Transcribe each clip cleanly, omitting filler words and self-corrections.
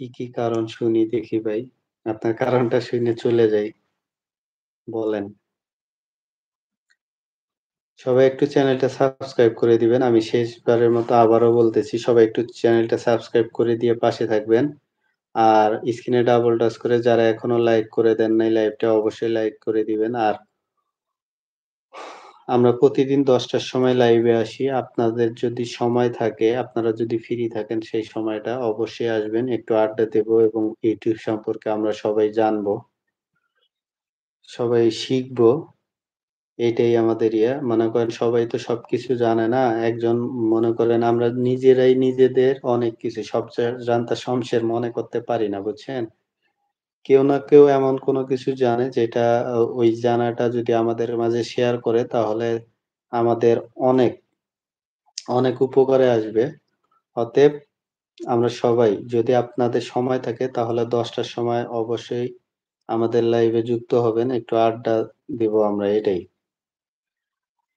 কি কারণ শুনি দেখি ভাই? আপনার কারণটা শুনে চলে যাই। বলেন। সবাই একটু চ্যানেলটা সাবস্ক্রাইব করে দিবেন। আমি শেষবারের মতো আবারও বলতেছি, সবাই একটু চ্যানেলটা সাবস্ক্রাইব করে দিয়ে পাশে থাকবেন। আর স্ক্রিনে ডাবল টাচ করে যারা এখনো লাইক করে দেন নাই, লাইভটা অবশ্যই লাইক করে দিবেন। আর আমরা প্রতিদিন ১০ টার সময় লাইভে আসি। আপনাদের যদি সময় থাকে, আপনারা যদি ফ্রি থাকেন সেই সময়টা অবশ্যই আসবেন। একটু আড্ডা দেবো এবং YouTube সম্পর্কে আমরা সবাই জানবো। সবাই শিখবো। এইটাই আমাদের ইয়ে। মনে করেন সবাই তো সবকিছু জানে না। একজন মনে করেন আমরা নিজেরাই নিজেদের অনেক কিছু সব জানতা শমশের মনে করতে পারি না, বুঝছেন? কেউ না কেউ এমন কোনো কিছু জানে যেটা ওই জানাটা যদি আমাদের মাঝে শেয়ার করে তাহলে আমাদের অনেক, অনেক উপকারে আসবে। অতএব আমরা সবাই যদি আপনাদের সময় থাকে তাহলে ১০ টার সময় অবশ্যই আমাদের লাইভে যুক্ত হবেন। একটু আড্ডা দিব আমরা এটাই।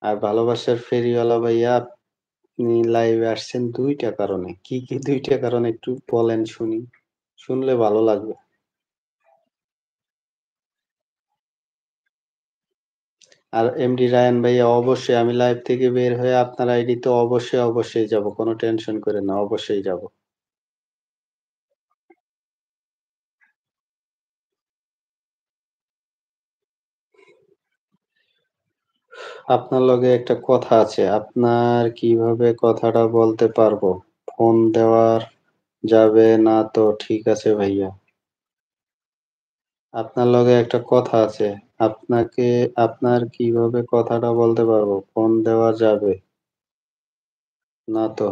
আর ভালোবাসার ফেরিওয়ালা ভাইয়া আপনি লাইভে আসছেন ২ টা কারণে। কি ২ টা কারণ একটু বলেন শুনি। শুনলে ভালো লাগবে। আর এমডি রায়হান ভাইয়া অবশ্যই আমি লাইভ থেকে বের হয়ে আপনার আইডিতে অবশ্যই যাবো। কোনো টেনশন কইরেন না। অবশ্যই যাবো। আপনার লগে একটা কথা আছে। আপনার কিভাবে কথাটা বলতে পারবো? ফোন দেওয়ার যাবে না তো ঠিক আছে ভাইয়া। আপনার লগে একটা কথা আছে। আপনাকে আপনার কিভাবে কথাটা বলতে পারবো? ফোন দেওয়া যাবে না তো?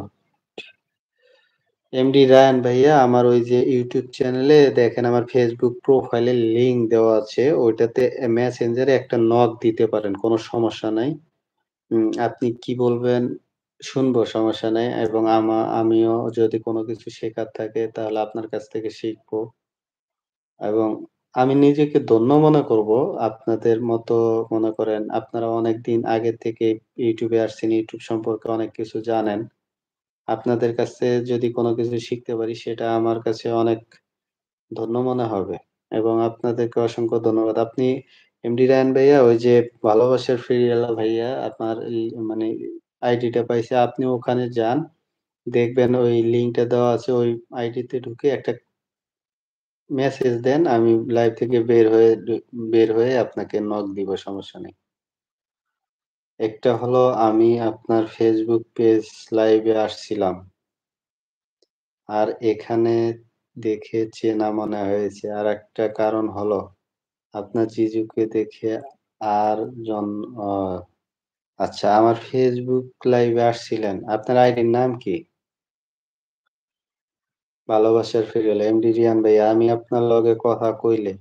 এমডি রায়হান ভাইয়া আমার ওই যে ইউটিউব চ্যানেলে দেখেন আমার ফেসবুক প্রোফাইলে লিংক দেওয়া আছে। ওইটাতে মেসেঞ্জারে একটা নক দিতে পারেন। কোনো সমস্যা নাই। আপনি কি বলবেন শুনবো, সমস্যা নাই এবং আমিও যদি কোনো কিছু শেখার থাকে তাহলে আপনার কাছ থেকে শিখবো এবং আমি নিজেকে ধন্য মনে করব। আপনাদের মতো মনে করেন আপনারা অনেকদিন আগে থেকে ইউটিউবে আসছেন, ইউটিউব সম্পর্কে অনেক কিছু জানেন। আপনাদের কাছে যদি কোনো কিছু শিখতে পারি সেটা আমার কাছে অনেক ধন্য মনে হবে এবং আপনাদেরকে অসংখ্য ধন্যবাদ। আপনি এমডি রায়হান ভাইয়া ওই যে ভালোবাসার ফেরিওয়ালা ভাইয়া আপনার মানে আইডিটা পাইছে। আপনি ওখানে যান। দেখবেন ওই লিঙ্কটা দেওয়া আছে। ওই আইডিতে ঢুকে একটা মেসেজ দেন। আমি লাইভ থেকে বের হয়ে আপনাকে নক দিব, সমস্যা নেই। একটা হলো আমি আপনার Facebook পেজ লাইভে আসছিলাম। আর এখানে দেখে চেনা মনে হয়েছে। আরেকটা কারণ হলো আপনার জিজুকে দেখে আর জন অ আচ্ছা আমার Facebook লাইভে আসছিলেন। আপনার আইডির নাম কি? ভালোবাসার ফেরিওয়ালা এমডি রিয়ান ভাইয়া আমি আপনার লগে কথা কইলে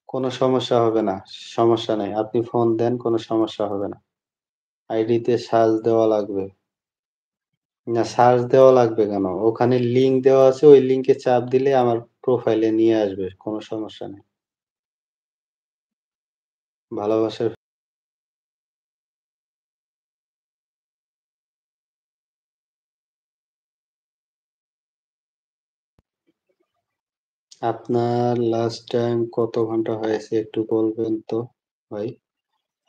কোনো সমস্যা হবে না। সমস্যা নাই। আপনি ফোন দেন কোনো সমস্যা হবে না। আইডিতে সার্চ দেওয়া লাগবে। না সার্চ দেওয়া লাগবে কেন? ওখানে লিংক দেওয়া আছে। ওই লিংকে চাপ দিলে আমার প্রোফাইলে নিয়ে আসবে। কোনো সমস্যা নেই। ভালোবাসার আপনার লাস্ট টাইম কত ঘন্টা হয়েছে একটু বলবেন তো ভাই?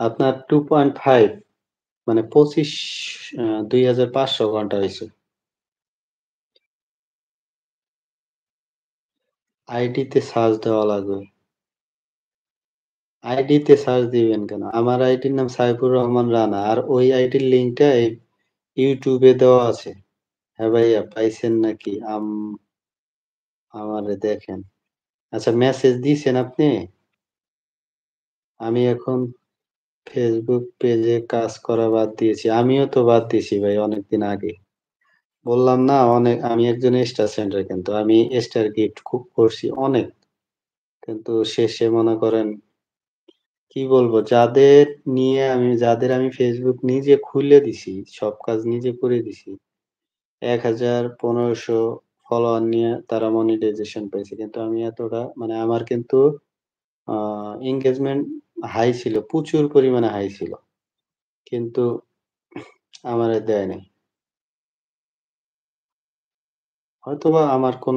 আপনার 2.5 মানে ২৫০০ ঘন্টা হইছে। আইডিতে সার্চ দেওয়া লাগবে। আইডিতে সার্চ দিবেন কেন? আমার আইডির নাম সাইফুর রহমান রানা। আর ওই আইডির লিংকটা এই ইউটিউবে দেওয়া আছে। হ্যাঁ ভাইয়া পাইছেন নাকি? আমারে দেখেন। আচ্ছা মেসেজ দিছেন আপনি? আমি এখন Facebook পেজে কাজ করা বাদ দিয়েছি। আমিও তো বাদ দিছি ভাই অনেকদিন আগে। বললাম না আমি একজন স্টার সেন্ডার কিন্তু আমি স্টার গিফট খুব করছি অনেক। কিন্তু শেষে মনে করেন কি বলবো যাদের আমি Facebook নিজে খুইলে দিছি, সব কাজ নিজে করে দিছি। ১,০০০ ১৫০০ ফলোয়ার নিয়ে তারা মনিটাইজেশন পাইছে। কিন্তু আমি এতটা মানে আমার কিন্তু আ এনগেজমেন্ট হাই ছিল। প্রচুর পরিমাণে হাই ছিল। কিন্তু আমারে দেয় নাই। হয়তোবা আমার কোন